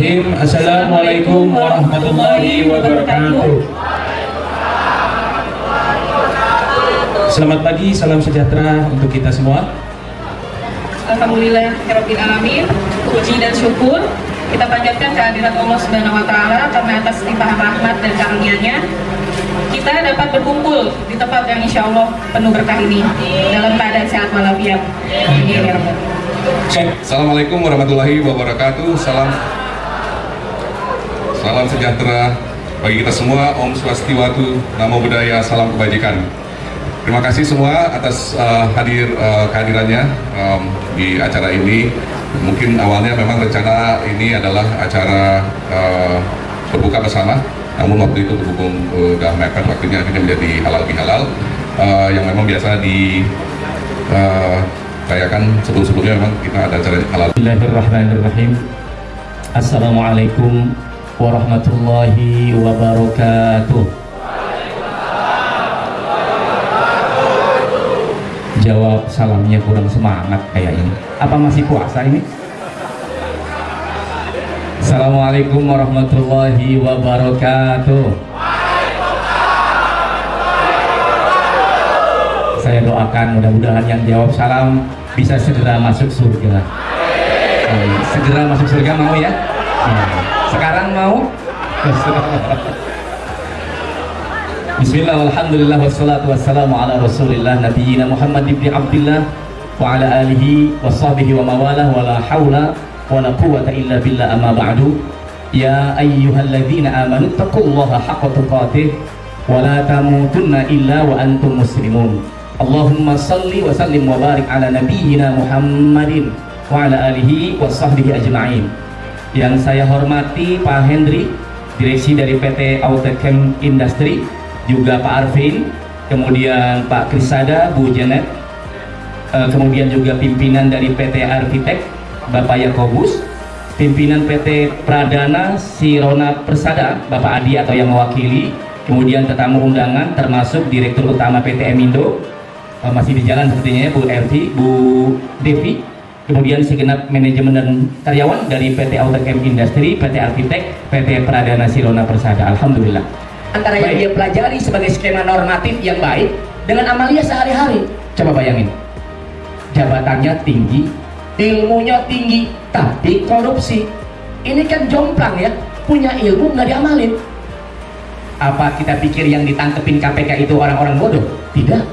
Bismillahirrahmanirrahim. Assalamualaikum warahmatullahi wabarakatuh. Selamat pagi, salam sejahtera untuk kita semua. Alhamdulillahirabbil alamin. Puji dan syukur kita panjatkan kehadirat Allah Subhanahu wa taala karena atas limpahan rahmat dan karunia-Nya kita dapat berkumpul di tempat yang insya Allah penuh berkah ini dalam keadaan sehat walafiat. Amin ya rabbal alamin. Assalamualaikum warahmatullahi wabarakatuh. Salam sejahtera bagi kita semua. Om Swastiwatu, Namo Buddhaya, salam kebajikan. Terima kasih semua atas kehadirannya di acara ini. Mungkin awalnya memang rencana ini adalah acara berbuka bersama, namun waktu itu berhubung udah mepet waktunya, akhirnya menjadi halal bihalal yang memang biasa di kayakan sebelum-sebelumnya memang kita ada acara halal. Bismillahirrahmanirrahim. Assalamualaikum warahmatullahi wabarakatuh. Jawab salamnya kurang semangat kayaknya. Apa masih puasa ini? Assalamualaikum warahmatullahi wabarakatuh. Saya doakan mudah-mudahan yang jawab salam bisa segera masuk surga. Segera masuk surga mau ya? Sekarang mau? Bismillah, alhamdulillah, wassalatu wassalamu ala rasulillah nabiyina Muhammad ibn Abdillah wa ala alihi wa sahbihi wa mawalah wa la hawla wa la quwwata illa billah, amma ba'du. Ya ayyuhalladzina amanu taqullaha haqqa tuqatih wa la tamutunna illa wa antum muslimun. Allahumma salli wa sallim wa barik ala nabiyyina Muhammadin wa ala alihi wa sahbihi ajma'in. Yang saya hormati Pak Hendri, direksi dari PT Autocam Industri, juga Pak Arvin, kemudian Pak Krisada, Bu Janet, kemudian juga pimpinan dari PT Arkitek Bapak Yakobus, pimpinan PT Pradana Sirona Persada Bapak Adi atau yang mewakili, kemudian tetamu undangan termasuk Direktur Utama PT Emindo, masih di jalan sepertinya ya, Bu Erti, Bu Devi, kemudian segenap manajemen dan karyawan dari PT Autocam Industri, PT Arkitek, PT Pradana Sirona Persada. Alhamdulillah. Antara yang dia pelajari sebagai skema normatif yang baik dengan amalia sehari-hari. Coba bayangin, jabatannya tinggi, ilmunya tinggi, tapi korupsi. Ini kan jomplang ya, punya ilmu nggak diamalin. Apa kita pikir yang ditangkepin KPK itu orang-orang bodoh? Tidak.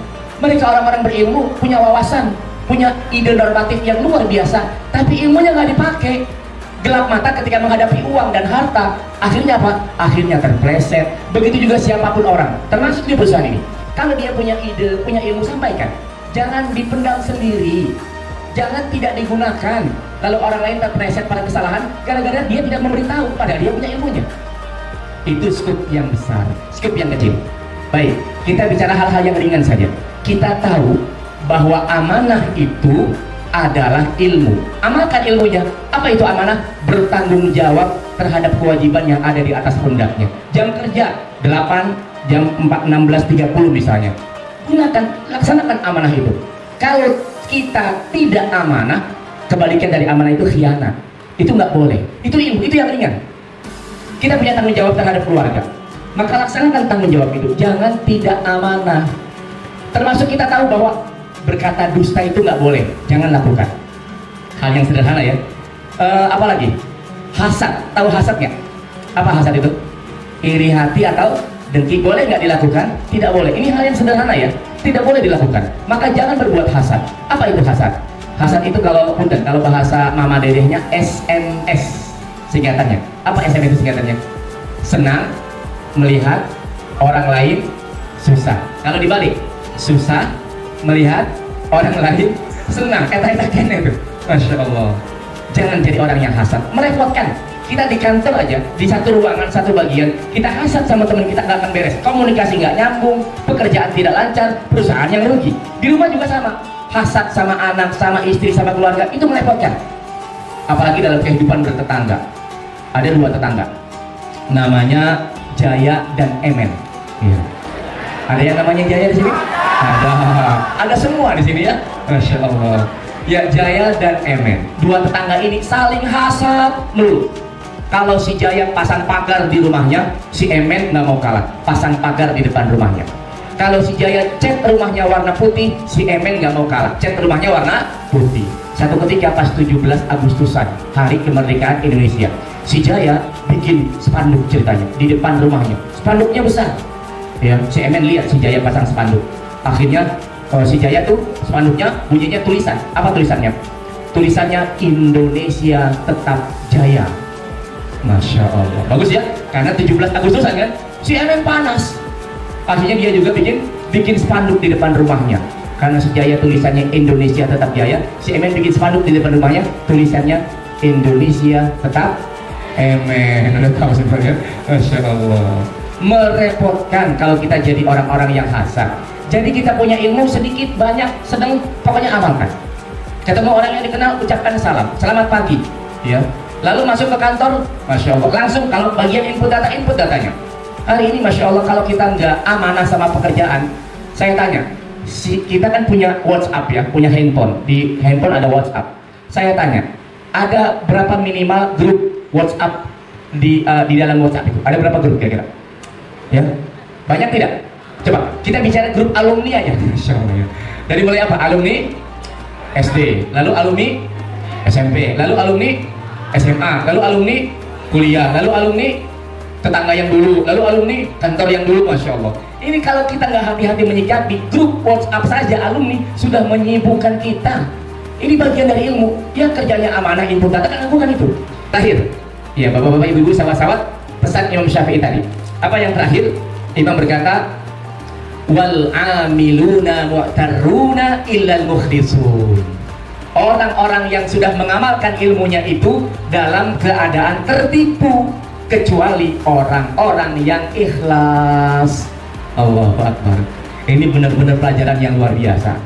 Mereka orang-orang berilmu, punya wawasan, punya ide normatif yang luar biasa, tapi ilmunya nggak dipakai. Gelap mata ketika menghadapi uang dan harta. Akhirnya apa? Akhirnya terpleset. Begitu juga siapapun orang, termasuk di perusahaan ini. Kalau dia punya ide, punya ilmu, sampaikan. Jangan dipendam sendiri, jangan tidak digunakan. Lalu orang lain terpleset pada kesalahan gara-gara dia tidak memberitahu, padahal dia punya ilmunya. Itu skup yang besar, skup yang kecil. Baik, kita bicara hal-hal yang ringan saja. Kita tahu bahwa amanah itu adalah ilmu. Amalkan ilmunya. Apa itu amanah? Bertanggung jawab terhadap kewajiban yang ada di atas pundaknya. Jam kerja 8, jam 16.30 misalnya. Gunakan, laksanakan amanah itu. Kalau kita tidak amanah, kebalikan dari amanah itu khianat. Itu nggak boleh. Itu ilmu, itu yang ringan. Kita punya tanggung jawab terhadap keluarga, maka laksanakan tanggung jawab itu. Jangan tidak amanah. Termasuk kita tahu bahwa berkata dusta itu nggak boleh, jangan lakukan. Hal yang sederhana ya. Apalagi hasad, tahu hasad nggak? Apa hasad itu? Iri hati atau dengki, boleh nggak dilakukan? Tidak boleh. Ini hal yang sederhana ya, tidak boleh dilakukan. Maka jangan berbuat hasad. Apa itu hasad? Hasad itu kalau punten, kalau bahasa mama dedehnya SMS singkatannya. Apa SMS itu singkatannya? Senang melihat orang lain susah. Kalau dibalik, susah melihat orang lain senang. Kata-kata itu, masya Allah. Jangan jadi orang yang hasad, merepotkan. Kita di kantor aja, di satu ruangan, satu bagian, kita hasad sama teman kita, nggak akan beres. Komunikasi nggak nyambung, pekerjaan tidak lancar, perusahaan yang rugi. Di rumah juga sama, hasad sama anak, sama istri, sama keluarga, itu merepotkan. Apalagi dalam kehidupan bertetangga. Ada dua tetangga, namanya Jaya dan Emen. Ya. Ada yang namanya Jaya di sini? Ada semua di sini ya, masya Allah. Ya, Jaya dan Emen, dua tetangga ini saling hasad melulu. Kalau si Jaya pasang pagar di rumahnya, si Emen nggak mau kalah, pasang pagar di depan rumahnya. Kalau si Jaya cat rumahnya warna putih, si Emen nggak mau kalah, cat rumahnya warna putih. Satu ketika pas 17 Agustusan, hari kemerdekaan Indonesia, si Jaya bikin spanduk ceritanya di depan rumahnya. Spanduknya besar. Ya, si Emen lihat si Jaya pasang spanduk. Akhirnya si Jaya tuh spanduknya bunyinya tulisan. Apa tulisannya? Tulisannya Indonesia tetap jaya. Masya Allah, bagus ya, karena 17 Agustusan kan, si Emen panas. Akhirnya dia juga bikin spanduk di depan rumahnya. Karena si Jaya tulisannya Indonesia tetap jaya, si Emen bikin spanduk di depan rumahnya, tulisannya Indonesia tetap Emen. Udah tahu sebenarnya, Masya Allah. Merepotkan kalau kita jadi orang-orang yang hasad. Jadi kita punya ilmu sedikit, banyak, sedang, pokoknya amalkan. Ketemu orang yang dikenal, ucapkan salam, selamat pagi, ya. Lalu masuk ke kantor, Masya Allah, langsung kalau bagian input datanya. Hari ini Masya Allah, kalau kita nggak amanah sama pekerjaan, saya tanya, kita kan punya WhatsApp ya, punya handphone, di handphone ada WhatsApp. Saya tanya, ada berapa minimal grup WhatsApp di dalam WhatsApp itu? Ada berapa grup kira-kira? Ya, banyak tidak? Coba, kita bicara grup alumni aja. Masya Allah ya. Dari mulai apa? Alumni SD, lalu alumni SMP, lalu alumni SMA, lalu alumni kuliah, lalu alumni tetangga yang dulu, lalu alumni kantor yang dulu. Masya Allah, ini kalau kita nggak hati-hati menyikapi, grup WhatsApp saja alumni sudah menyibukkan kita. Ini bagian dari ilmu ya, kerjanya amanah, input data, kan lakukan itu. Terakhir ya, bapak-bapak, ibu-ibu, sahabat-sahabat, pesan Imam Syafi'i tadi apa yang terakhir? Imam berkata, wal amiluna mu'tarruna illal mukhlisun. Orang-orang yang sudah mengamalkan ilmunya itu dalam keadaan tertipu, kecuali orang-orang yang ikhlas. Allahu Akbar. Ini benar-benar pelajaran yang luar biasa.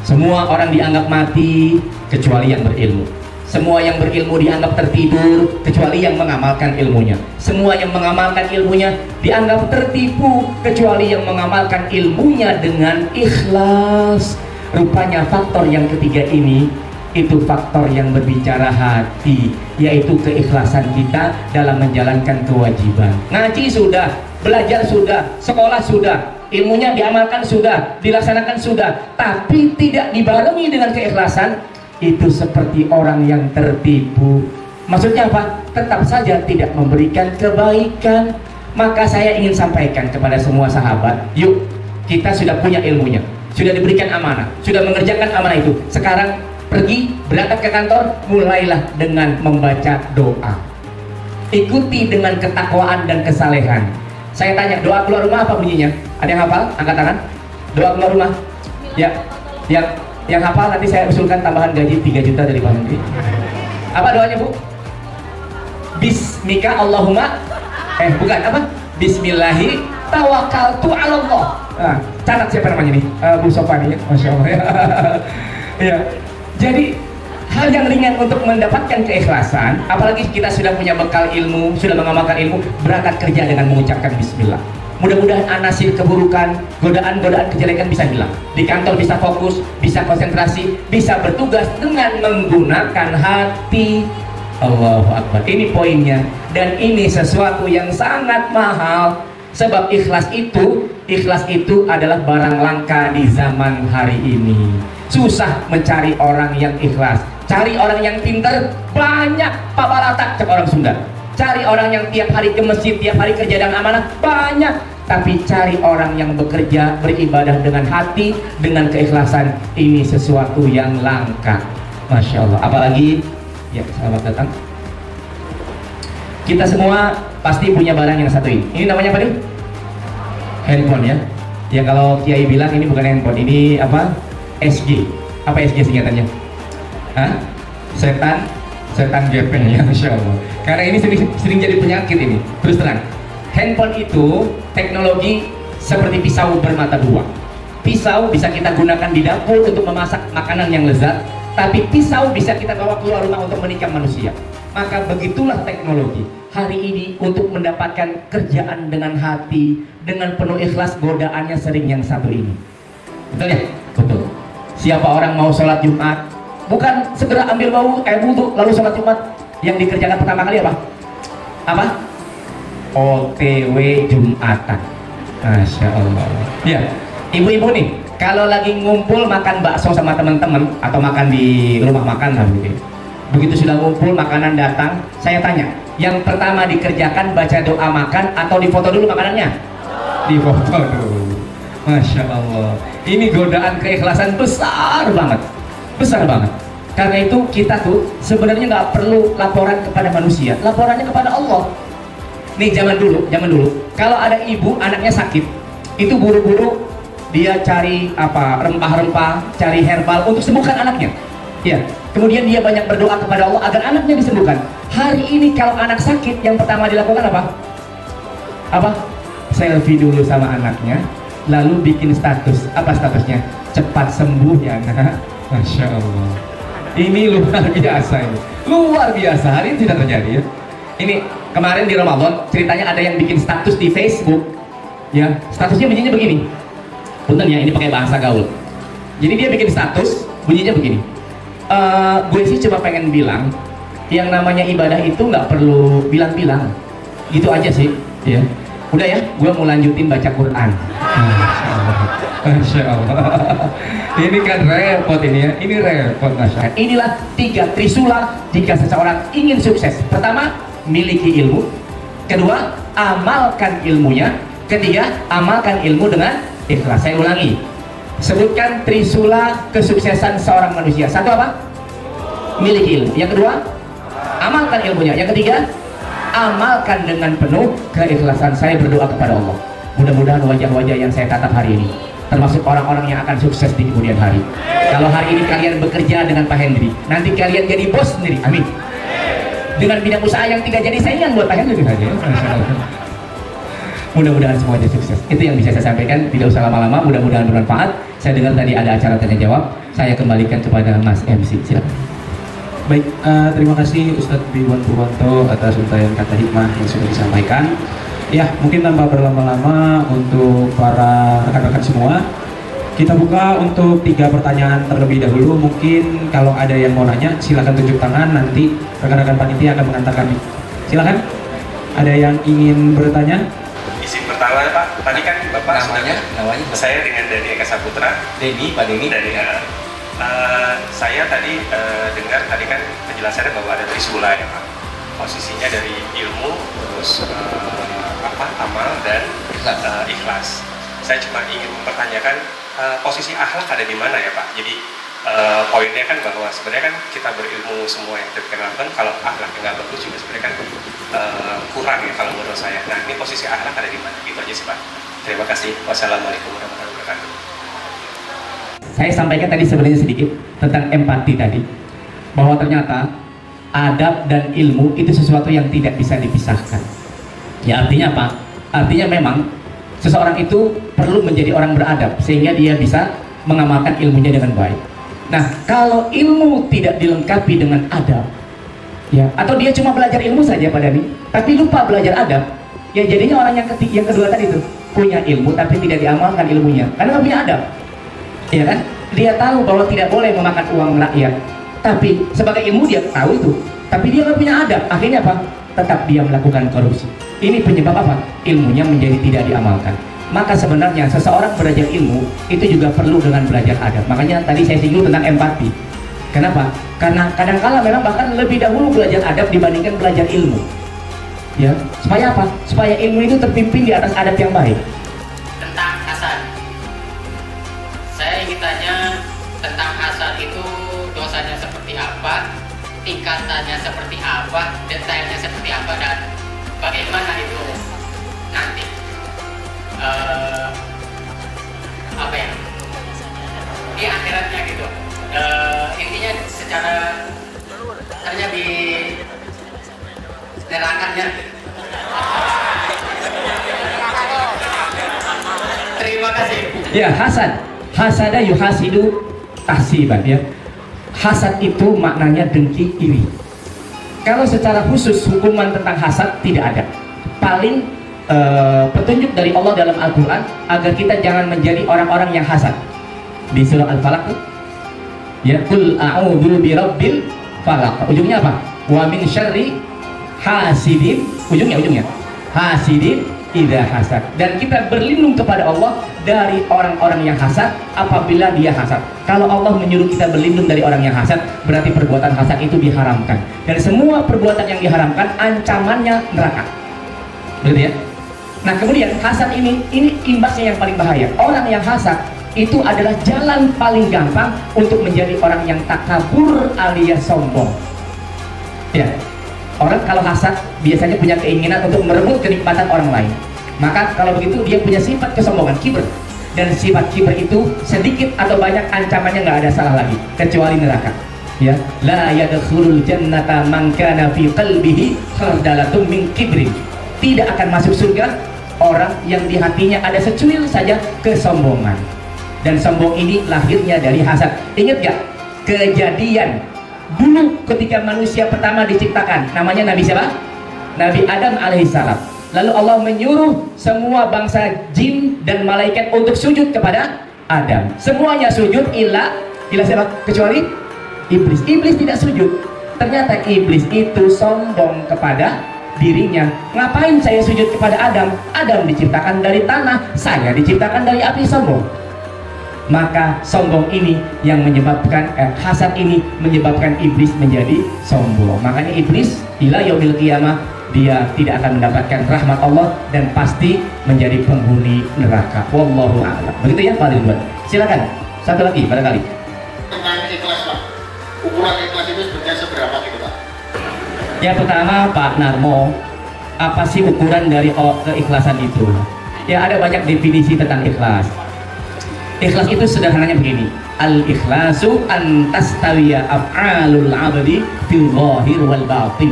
Semua orang dianggap mati kecuali yang berilmu. Semua yang berilmu dianggap tertidur kecuali yang mengamalkan ilmunya. Semua yang mengamalkan ilmunya dianggap tertipu kecuali yang mengamalkan ilmunya dengan ikhlas. Rupanya faktor yang ketiga ini itu faktor yang berbicara hati, yaitu keikhlasan kita dalam menjalankan kewajiban. Ngaji sudah, belajar sudah, sekolah sudah, ilmunya diamalkan sudah, dilaksanakan sudah, tapi tidak dibarengi dengan keikhlasan, itu seperti orang yang tertipu. Maksudnya apa? Tetap saja tidak memberikan kebaikan. Maka saya ingin sampaikan kepada semua sahabat, yuk, kita sudah punya ilmunya, sudah diberikan amanah, sudah mengerjakan amanah itu. Sekarang pergi, berangkat ke kantor, mulailah dengan membaca doa. Ikuti dengan ketakwaan dan kesalehan. Saya tanya, doa keluar rumah apa bunyinya? Ada yang hafal? Angkat tangan. Doa keluar rumah. Ya, yang hafal nanti saya usulkan tambahan gaji 3 juta dari Pak Menteri. Apa doanya, Bu? Bismika Allahumma, bukan apa? Bismillahi tawakkaltu 'ala Allah. Nah, catat siapa namanya nih? Bu Sofani ya, Masya Allah ya. Ya. Jadi hal yang ringan untuk mendapatkan keikhlasan, apalagi kita sudah punya bekal ilmu, sudah mengamalkan ilmu, berangkat kerja dengan mengucapkan bismillah. Mudah-mudahan anasir keburukan, godaan-godaan kejelekan bisa hilang. Di kantor bisa fokus, bisa konsentrasi, bisa bertugas dengan menggunakan hati. Allahu Akbar. Ini poinnya, dan ini sesuatu yang sangat mahal. Sebab ikhlas itu adalah barang langka di zaman hari ini. Susah mencari orang yang ikhlas. Cari orang yang pintar, banyak paparatak, cek orang Sunda. Cari orang yang tiap hari ke masjid, tiap hari kerja dan amanah, banyak. Tapi cari orang yang bekerja, beribadah dengan hati, dengan keikhlasan, ini sesuatu yang langka. Masya Allah. Apalagi, ya selamat datang. Kita semua pasti punya barang yang satu ini. Ini namanya apa nih? Handphone ya. Ya kalau Kiai bilang ini bukan handphone, ini apa? SG. Apa SG singkatannya? Hah? Setan gepeng ya, Masya Allah. Karena ini sering jadi penyakit ini. Terus terang, handphone itu teknologi seperti pisau bermata dua. Pisau bisa kita gunakan di dapur untuk memasak makanan yang lezat, tapi pisau bisa kita bawa keluar rumah untuk menikam manusia. Maka begitulah teknologi hari ini. Untuk mendapatkan kerjaan dengan hati, dengan penuh ikhlas, godaannya sering yang satu ini. Betul ya? Betul. Siapa orang mau sholat Jumat, bukan segera ambil wudhu lalu sholat Jumat, yang dikerjakan pertama kali apa? Apa? OTW Jumatan. Masya Allah. Ya, ibu-ibu nih, kalau lagi ngumpul makan bakso sama teman-teman atau makan di rumah makan lah begitu. Begitu sudah ngumpul, makanan datang, saya tanya, yang pertama dikerjakan baca doa makan atau difoto dulu makanannya? Difoto dulu. Masya Allah. Ini godaan keikhlasan besar banget, besar banget. Karena itu kita tuh sebenarnya nggak perlu laporan kepada manusia, laporannya kepada Allah. Nih zaman dulu, kalau ada ibu anaknya sakit, itu buru-buru dia cari apa rempah-rempah, cari herbal untuk sembuhkan anaknya. Ya, kemudian dia banyak berdoa kepada Allah agar anaknya disembuhkan. Hari ini kalau anak sakit, yang pertama dilakukan apa? Apa? Selfie dulu sama anaknya, lalu bikin status. Apa statusnya? Cepat sembuh ya nak. Masya Allah. Ini luar biasa ini. Luar biasa. Hari ini tidak terjadi ya. Ini kemarin di Ramadan ceritanya ada yang bikin status di Facebook. Ya, statusnya bunyinya begini. Punten ya, ini pakai bahasa gaul. Jadi dia bikin status bunyinya begini. Gue sih cuma pengen bilang yang namanya ibadah itu nggak perlu bilang-bilang. Gitu aja sih, ya. Udah ya, gue mau lanjutin baca Quran. Masya Allah. Ini kan repot ini ya, ini repot Masya Allah. Inilah 3 trisula jika seseorang ingin sukses. Pertama, miliki ilmu. Kedua, amalkan ilmunya. Ketiga, amalkan ilmu dengan ikhlas. Saya ulangi, sebutkan trisula kesuksesan seorang manusia. Satu apa? Miliki ilmu. Yang kedua, amalkan ilmunya. Yang ketiga, amalkan dengan penuh keikhlasan. Saya berdoa kepada Allah, mudah-mudahan wajah-wajah yang saya tatap hari ini termasuk orang-orang yang akan sukses di kemudian hari. Kalau hari ini kalian bekerja dengan Pak Hendri, nanti kalian jadi bos sendiri, amin. Dengan bidang usaha yang 3 jadi saingan buat Pak Hendri saja. Mudah-mudahan semuanya sukses. Itu yang bisa saya sampaikan, tidak usah lama-lama, mudah-mudahan bermanfaat. Saya dengar tadi ada acara tanya jawab, saya kembalikan kepada Mas MC, silakan. Baik, terima kasih Ustadz Ridwan Purwanto atas untayan kata hikmah yang sudah disampaikan. Ya, mungkin tanpa berlama-lama untuk para rekan-rekan semua, kita buka untuk 3 pertanyaan terlebih dahulu. Mungkin kalau ada yang mau nanya, silakan tunjuk tangan, nanti rekan-rekan panitia akan mengantarkan. Silakan, ada yang ingin bertanya? Izin pertama Pak, tadi kan Bapak namanya saya dengan Dani Eka Saputra. Denny, Pak Denny. Saya tadi dengar tadi kan penjelasannya bahwa ada trisula ya Pak. Posisinya dari ilmu, terus amal dan ikhlas. Saya cuma ingin mempertanyakan posisi akhlak ada di mana ya Pak. Jadi poinnya kan bahwa sebenarnya kan kita berilmu semua yang kita lakukan, kalau akhlaknya nggak bagus juga sebenarnya kan kurang ya kalau menurut saya. Nah, ini posisi akhlak ada di mana? Itu aja sih Pak. Terima kasih. Wassalamualaikum warahmatullahi wabarakatuh. Saya sampaikan tadi sebenarnya sedikit tentang empati tadi, bahwa ternyata adab dan ilmu itu sesuatu yang tidak bisa dipisahkan. Ya, artinya apa? Artinya memang seseorang itu perlu menjadi orang beradab sehingga dia bisa mengamalkan ilmunya dengan baik. Nah, kalau ilmu tidak dilengkapi dengan adab, ya, atau dia cuma belajar ilmu saja Pak Dani, tapi lupa belajar adab, ya jadinya orang yang kedua tadi itu punya ilmu tapi tidak diamalkan ilmunya karena nggak punya adab. Ya kan? Dia tahu bahwa tidak boleh memakan uang rakyat, tapi sebagai ilmu dia tahu itu, tapi dia nggak punya adab. Akhirnya apa? Tetap dia melakukan korupsi. Ini penyebab apa? Ilmunya menjadi tidak diamalkan. Maka sebenarnya seseorang belajar ilmu itu juga perlu dengan belajar adab. Makanya tadi saya singgung tentang empati. Kenapa? Karena kadang-kala memang bahkan lebih dahulu belajar adab dibandingkan belajar ilmu. Ya, supaya apa? Supaya ilmu itu terpimpin di atas adab yang baik. Tentang hasad, saya ingin tanya tentang hasad itu dosanya seperti apa, tingkatannya seperti apa, detailnya seperti apa, dan bagaimana itu nanti apa ya di akhiratnya gitu. Intinya secara ternyata di nerakannya. Terima kasih. Ya, hasada yuhasidu tahsiban ya. Hasad itu maknanya dengki, iri. Kalau secara khusus hukuman tentang hasad tidak ada. Paling petunjuk dari Allah dalam Al-Quran agar kita jangan menjadi orang-orang yang hasad. Di surah Al-Falaq ya, qul a'udzu birabbil falaq. Ujungnya apa? Wa min syarri hasidin, ujungnya hasidin idza hasad. Dan kita berlindung kepada Allah dari orang-orang yang hasad apabila dia hasad. Kalau Allah menyuruh kita berlindung dari orang yang hasad, berarti perbuatan hasad itu diharamkan. Dan semua perbuatan yang diharamkan ancamannya neraka. Begitu ya? Nah, kemudian hasad ini imbasnya yang paling bahaya. Orang yang hasad itu adalah jalan paling gampang untuk menjadi orang yang takabur alias sombong. Ya. Orang kalau hasad biasanya punya keinginan untuk merebut kenikmatan orang lain. Maka kalau begitu dia punya sifat kesombongan, kibr. Dan sifat kibr itu sedikit atau banyak ancamannya nggak ada salah lagi kecuali neraka. Ya, la yadkhulul jannata man kana fi qalbihi khardalatun min kibrin. Tidak akan masuk surga orang yang di hatinya ada secuil saja kesombongan. Dan sombong ini lahirnya dari hasad. Ingat gak kejadian dulu ketika manusia pertama diciptakan, namanya Nabi siapa? Nabi Adam alaihissalam. Lalu Allah menyuruh semua bangsa jin dan malaikat untuk sujud kepada Adam. Semuanya sujud illa siapa? Kecuali iblis. Iblis tidak sujud. Ternyata iblis itu sombong kepada dirinya. Ngapain saya sujud kepada Adam? Adam diciptakan dari tanah, saya diciptakan dari api. Sombong. Maka sombong ini yang menyebabkan hasad ini menyebabkan iblis menjadi sombong. Makanya iblis ila yaumil qiyamah dia tidak akan mendapatkan rahmat Allah dan pasti menjadi penghuni neraka. Wallahu a'lam. Begitu ya Pak Ridwan. Silakan. Satu lagi barangkali. Tentang ikhlas Pak. Ukuran ikhlas itu sebenarnya seberapa gitu Pak? Yang pertama Pak Narmo, apa sih ukuran dari keikhlasan itu? Ya ada banyak definisi tentang ikhlas. Ikhlas itu sederhananya begini. Al-ikhlasu an tastawiya af'alul 'abdi fil zahir wal batin.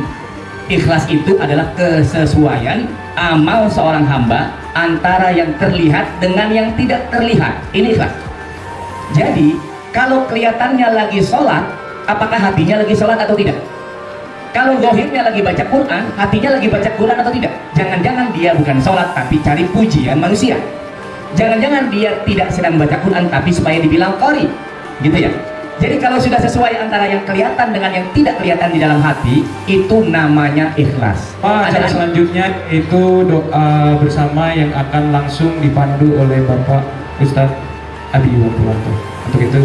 Ikhlas itu adalah kesesuaian amal seorang hamba antara yang terlihat dengan yang tidak terlihat. Ini ikhlas. Jadi, kalau kelihatannya lagi sholat, apakah hatinya lagi sholat atau tidak? Kalau zahirnya lagi baca Quran, hatinya lagi baca Quran atau tidak? Jangan-jangan dia bukan sholat tapi cari pujian manusia. Jangan-jangan dia tidak sedang baca Quran tapi supaya dibilang qori, gitu ya. Jadi kalau sudah sesuai antara yang kelihatan dengan yang tidak kelihatan di dalam hati, itu namanya ikhlas. Pak, acara selanjutnya itu doa bersama yang akan langsung dipandu oleh Bapak Ustadz Abi Iwan Purwanto. Untuk itu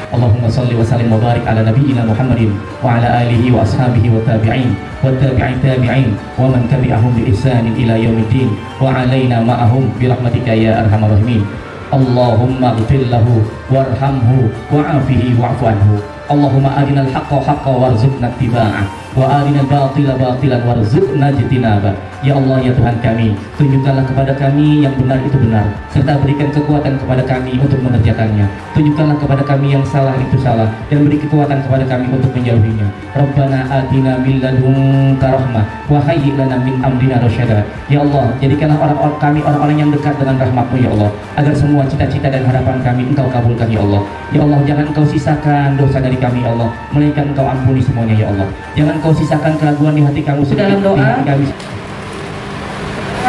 Allahumma salli wa sallim wa barik ala nabiyyina Muhammadin wa ala alihi wa ashabihi wa tabi'in wa tabi'in wa man tabi'ahum bi ihsanin ila yaumiddin wa alaina ma'ahum bi rahmatika ya arhamar rahimin. Allahumma ighfir lahu warhamhu wa'afihi wa'fu anhu. Allahumma arinal haqqa haqqan warzuqna ittiba'ah wa arinal batila batilan warzuqna ijtinabah. Ya Allah ya Tuhan kami, tunjukkanlah kepada kami yang benar itu benar, serta berikan kekuatan kepada kami untuk mengerjakannya. Tunjukkanlah kepada kami yang salah itu salah, dan beri kekuatan kepada kami untuk menjauhinya. Rabbana atina min ladunka rahmah wa hayyi' lana min amrina rasyada. Ya Allah, jadikanlah orang-orang yang dekat dengan rahmat-Mu ya Allah, agar semua cita-cita dan harapan kami Engkau kabulkan ya Allah. Ya Allah, jangan Engkau sisakan dosa dari kami ya Allah, melainkan Engkau ampuni semuanya ya Allah. Jangan Engkau sisakan keraguan di hati kami dalam doa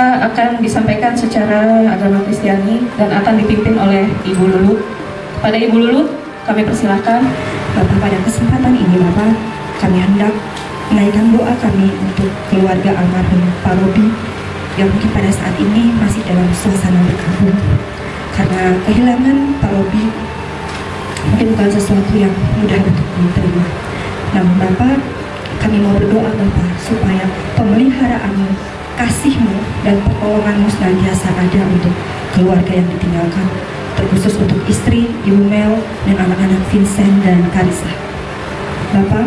akan disampaikan secara agama Kristiani dan akan dipimpin oleh Ibu Lulu. Pada Ibu Lulu kami persilahkan. Bapak, pada kesempatan ini Bapak, kami hendak menaikkan doa kami untuk keluarga almarhum Pak Robi yang mungkin pada saat ini masih dalam suasana berkabung karena kehilangan Pak Robi mungkin bukan sesuatu yang mudah untuk diterima. Namun Bapak, kami mau berdoa Bapak supaya pemeliharaan-Mu, kasih-Mu dan pertolongan-Mu senantiasa ada untuk keluarga yang ditinggalkan, terkhusus untuk istri, Ibu Mel, dan anak-anak Vincent dan Karissa. Bapak,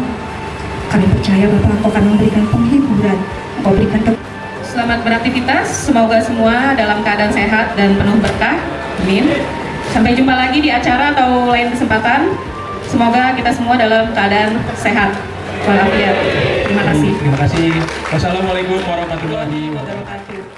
kami percaya Bapak Engkau akan memberikan penghiburan, Engkau berikan Selamat beraktivitas, semoga semua dalam keadaan sehat dan penuh berkah. Amin. Sampai jumpa lagi di acara atau lain kesempatan. Semoga kita semua dalam keadaan sehat walafiat. Terima kasih. Terima kasih. Wassalamualaikum warahmatullahi wabarakatuh.